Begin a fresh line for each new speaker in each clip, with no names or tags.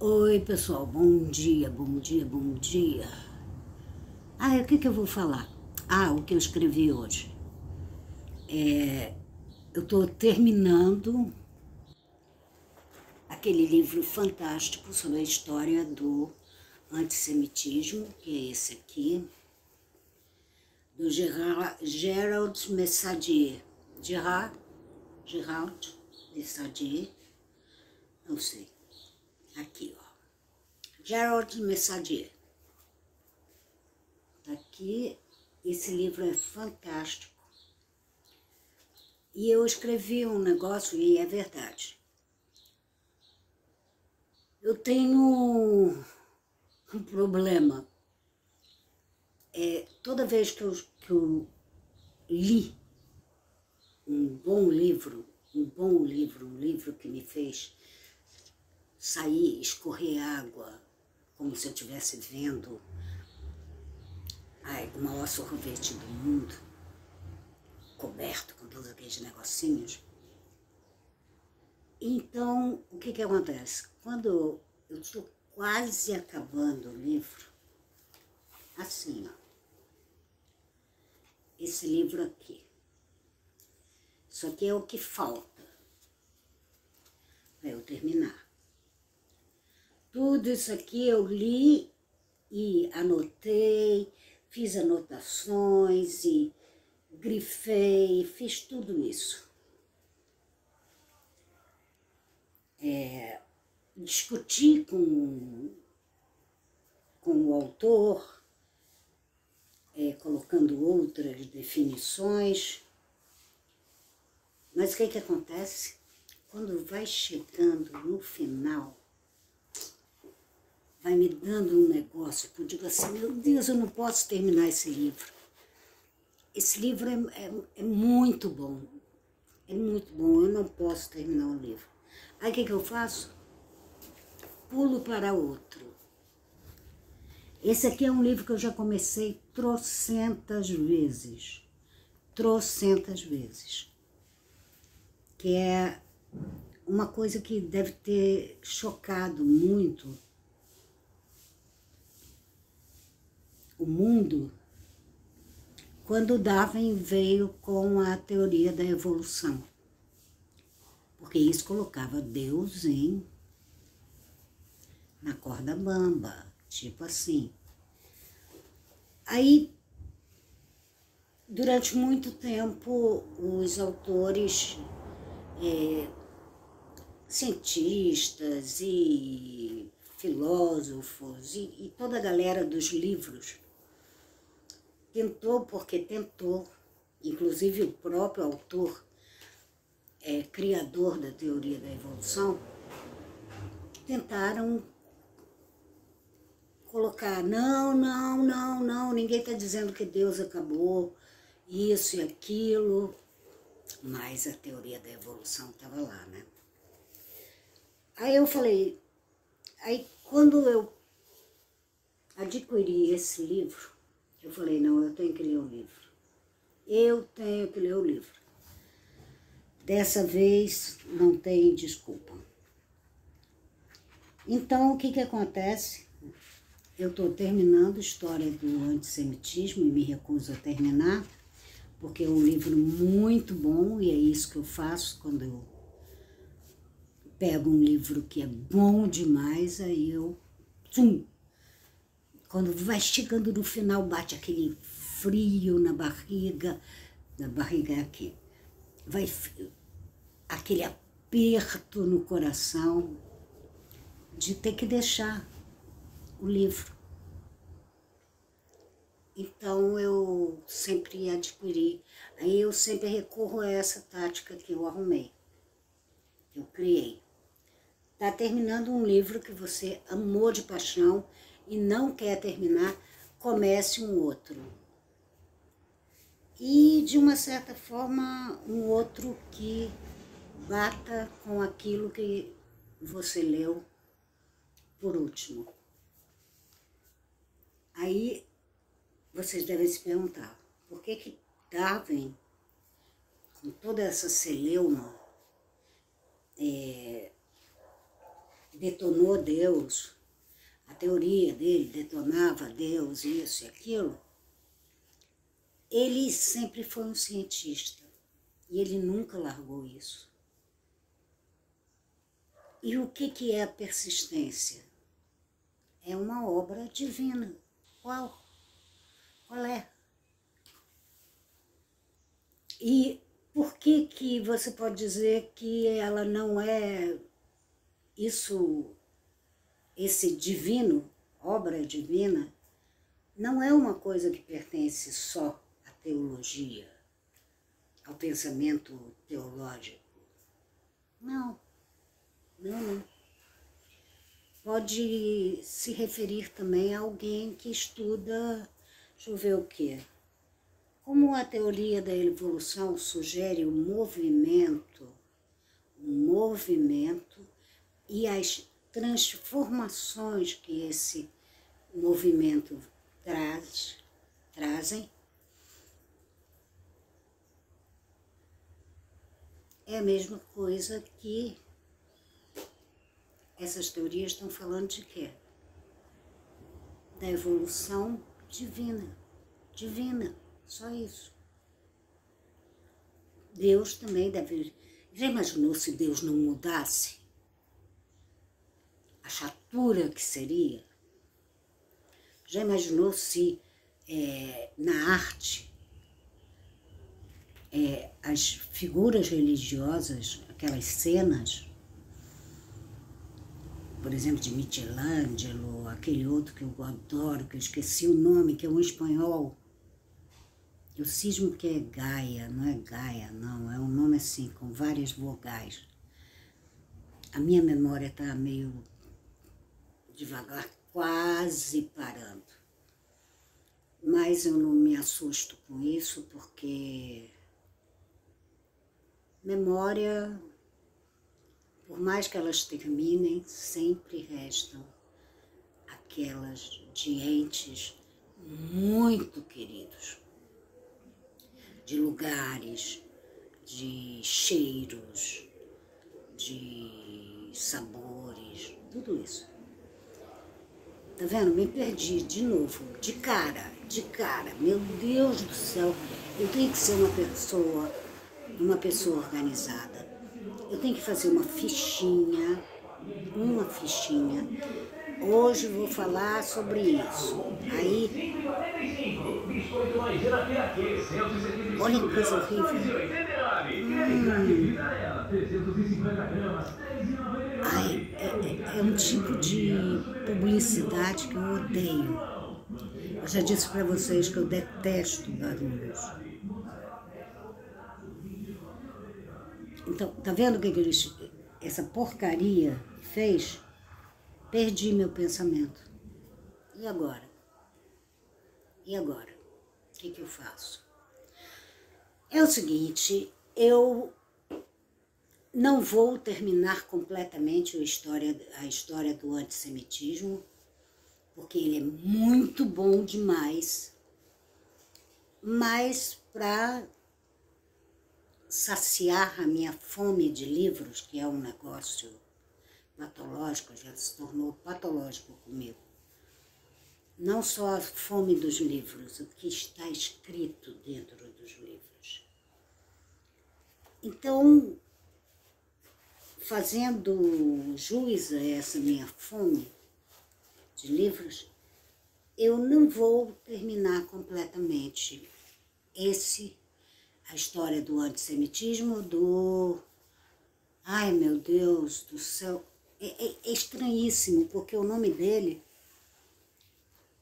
Oi, pessoal, bom dia, bom dia, bom dia. O que eu vou falar? O que eu escrevi hoje. Eu estou terminando aquele livro fantástico sobre a história do antissemitismo, que é esse aqui, do Gerald Messadier. Gerald Messadier, não sei. Aqui, ó. Gerald Messadier. Tá aqui, esse livro é fantástico. E eu escrevi um negócio, e é verdade. Eu tenho um problema. Toda vez que eu li um livro que me fez sair, escorrer água, como se eu estivesse vendo o maior sorvete do mundo, coberto com todos aqueles negocinhos. Então, o que acontece? Quando eu estou quase acabando o livro, assim, ó, esse livro aqui, isso aqui é o que falta para eu terminar. Tudo isso aqui eu li e anotei, fiz anotações e grifei, fiz tudo isso. Discuti com o autor, colocando outras definições. Mas o que acontece? Quando vai chegando no final, vai me dando um negócio que eu digo assim, meu Deus, eu não posso terminar esse livro. Esse livro é muito bom, eu não posso terminar o livro. Aí o que eu faço? Pulo para outro. Esse aqui é um livro que eu já comecei trocentas vezes, que é uma coisa que deve ter chocado muito o mundo quando Darwin veio com a teoria da evolução, porque isso colocava Deus na corda bamba, tipo assim. Aí, durante muito tempo, os autores, cientistas e filósofos e toda a galera dos livros tentou, inclusive o próprio autor, criador da teoria da evolução, tentaram colocar, não, ninguém está dizendo que Deus acabou, isso e aquilo, mas a teoria da evolução estava lá, né? Aí eu falei, quando eu adquiri esse livro, eu falei, não, eu tenho que ler o livro. Eu tenho que ler o livro. Dessa vez não tem desculpa. Então, o que acontece? Eu estou terminando a história do antissemitismo e me recuso a terminar, porque é um livro muito bom e é isso que eu faço quando eu pego um livro que é bom demais, aí eu, quando vai chegando no final, bate aquele frio na barriga é aqui, vai aquele aperto no coração de ter que deixar o livro. Então eu sempre adquiri, aí eu sempre recorro a essa tática que eu arrumei, que eu criei. Está terminando um livro que você amou de paixão e não quer terminar, comece um outro. E, de uma certa forma, um outro que bata com aquilo que você leu por último. Aí, vocês devem se perguntar, por que Darwin, com toda essa celeuma, detonou Deus, a teoria dele detonava Deus, isso e aquilo, ele sempre foi um cientista e ele nunca largou isso. E o que é a persistência? É uma obra divina. Qual? Qual é? E por que você pode dizer que ela não é isso, esse divino, obra divina, não é uma coisa que pertence só à teologia, ao pensamento teológico? Não, não. Pode se referir também a alguém que estuda, deixa eu ver o quê? Como a teoria da evolução sugere o movimento e as transformações que esse movimento trazem, é a mesma coisa que essas teorias estão falando de quê? Da evolução divina, só isso. Deus também deve... Já imaginou se Deus não mudasse? A chatura que seria? Já imaginou se na arte as figuras religiosas, aquelas cenas, por exemplo, de Michelangelo, aquele outro que eu adoro, que eu esqueci o nome, que é um espanhol. Eu cismo que é Gaia, não é Gaia, não, é um nome assim, com várias vogais. A minha memória está meio devagar, quase parando. Mas eu não me assusto com isso, porque memória, por mais que elas terminem, sempre restam aquelas de entes muito queridos, de lugares, de cheiros, de sabores, tudo isso. Tá vendo? Me perdi de novo, de cara, meu Deus do céu, eu tenho que ser uma pessoa organizada. Eu tenho que fazer uma fichinha. Hoje eu vou falar sobre isso. Aí, olha que coisa horrível. Ai, é um tipo de publicidade que eu odeio. Eu já disse para vocês que eu detesto barulhos. Então, tá vendo o que essa porcaria fez? Perdi meu pensamento. E agora? O que eu faço? É o seguinte, eu não vou terminar completamente a história do antissemitismo, porque ele é muito bom demais, mas para saciar a minha fome de livros, que é um negócio patológico, já se tornou patológico comigo. Não só a fome dos livros, o que está escrito dentro dos livros. Então, fazendo jus a essa minha fome de livros, eu não vou terminar completamente a história do antissemitismo, ai meu Deus do céu, é estranhíssimo, porque o nome dele,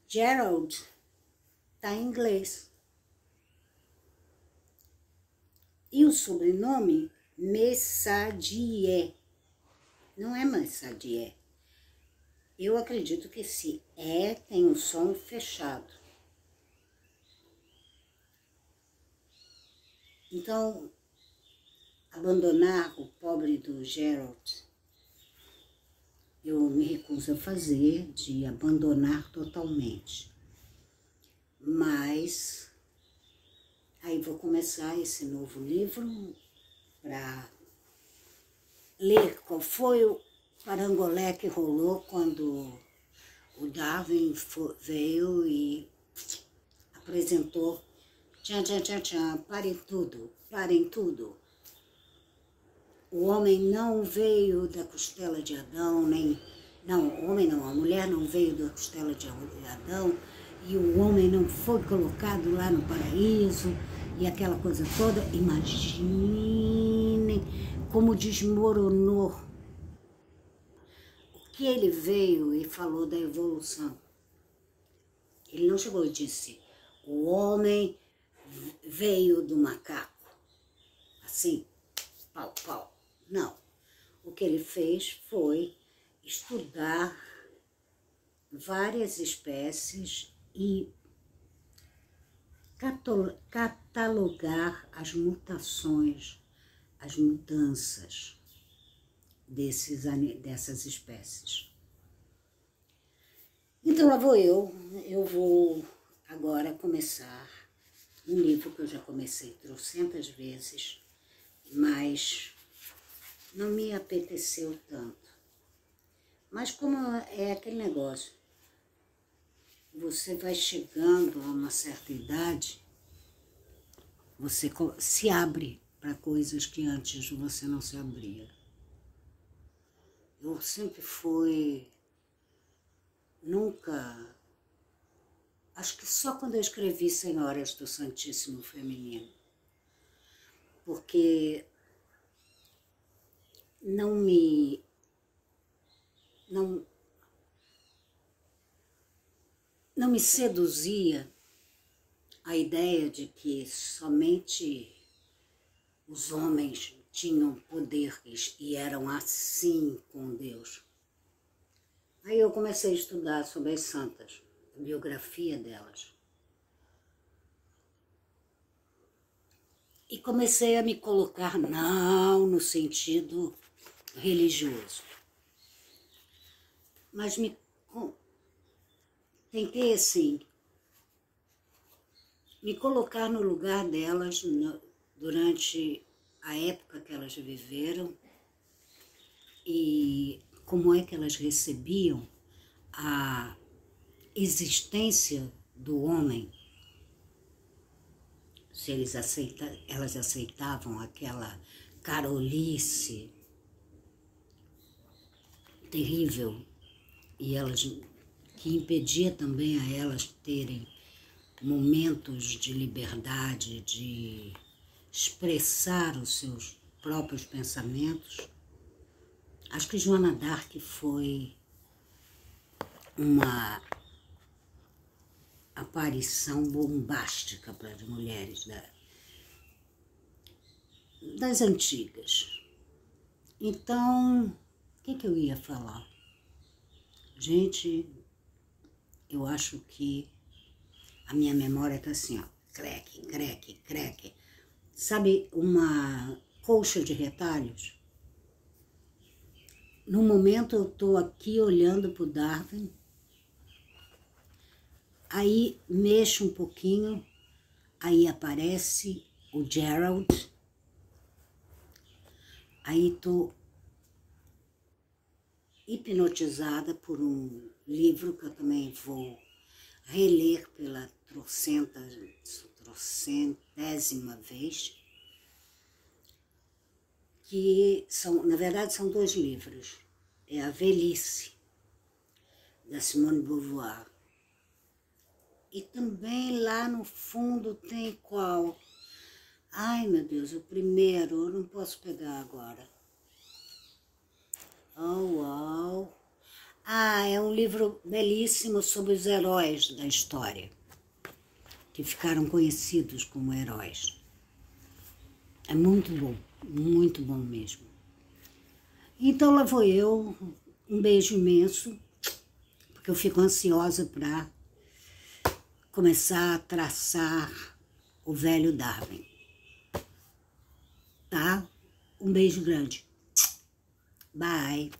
Gerald, está em inglês. E o sobrenome, Messadier. Não é Messadier. Eu acredito que se tem um som fechado. Então, abandonar o pobre do Gerald, eu me recuso a fazer, de abandonar totalmente. Mas, aí vou começar esse novo livro para ler qual foi parangolé que rolou quando o Darwin veio e apresentou, tchan, tchan, tchan, tchan, parem tudo, parem tudo. O homem não veio da costela de Adão, o homem não, a mulher não veio da costela de Adão, e o homem não foi colocado lá no paraíso, e aquela coisa toda. Imaginem como desmoronou. O que ele veio e falou da evolução. Ele não chegou e disse, o homem veio do macaco, assim, pau, pau. Não. O que ele fez foi estudar várias espécies e catalogar as mutações, as mudanças dessas espécies. Então lá vou eu vou agora começar um livro que eu já comecei trocentas vezes, mas não me apeteceu tanto. Mas como é aquele negócio, você vai chegando a uma certa idade, você se abre para coisas que antes você não se abria. Eu sempre fui, nunca, acho que só quando eu escrevi Senhoras do Santíssimo Feminino, porque não me seduzia a ideia de que somente os homens tinham poderes e eram assim com Deus. Aí eu comecei a estudar sobre as santas, a biografia delas. E comecei a me colocar, não no sentido religioso, mas tentei assim, me colocar no lugar delas durante a época que elas viveram e como é que elas recebiam a existência do homem, se elas aceitavam aquela carolice terrível e elas que impedia também a elas terem momentos de liberdade, de expressar os seus próprios pensamentos. Acho que Joana d'Arc foi uma aparição bombástica para as mulheres das antigas. Então, o que eu ia falar? Gente, eu acho que a minha memória está assim, ó, creque, creque, creque. Sabe uma colcha de retalhos? No momento eu estou aqui olhando para o Darwin, aí mexo um pouquinho, aí aparece o Gerald, aí estou hipnotizada por um livro que eu também vou reler pela trocentésima vez, que são, na verdade, são dois livros. É A Velhice, da Simone de Beauvoir. E também lá no fundo tem qual? Ai, meu Deus, o primeiro, eu não posso pegar agora. Oh, uau! Ah, é um livro belíssimo sobre os heróis da história, que ficaram conhecidos como heróis. É muito bom mesmo. Então lá vou eu, um beijo imenso, porque eu fico ansiosa para começar a traçar o velho Darwin. Tá? Um beijo grande. Bye.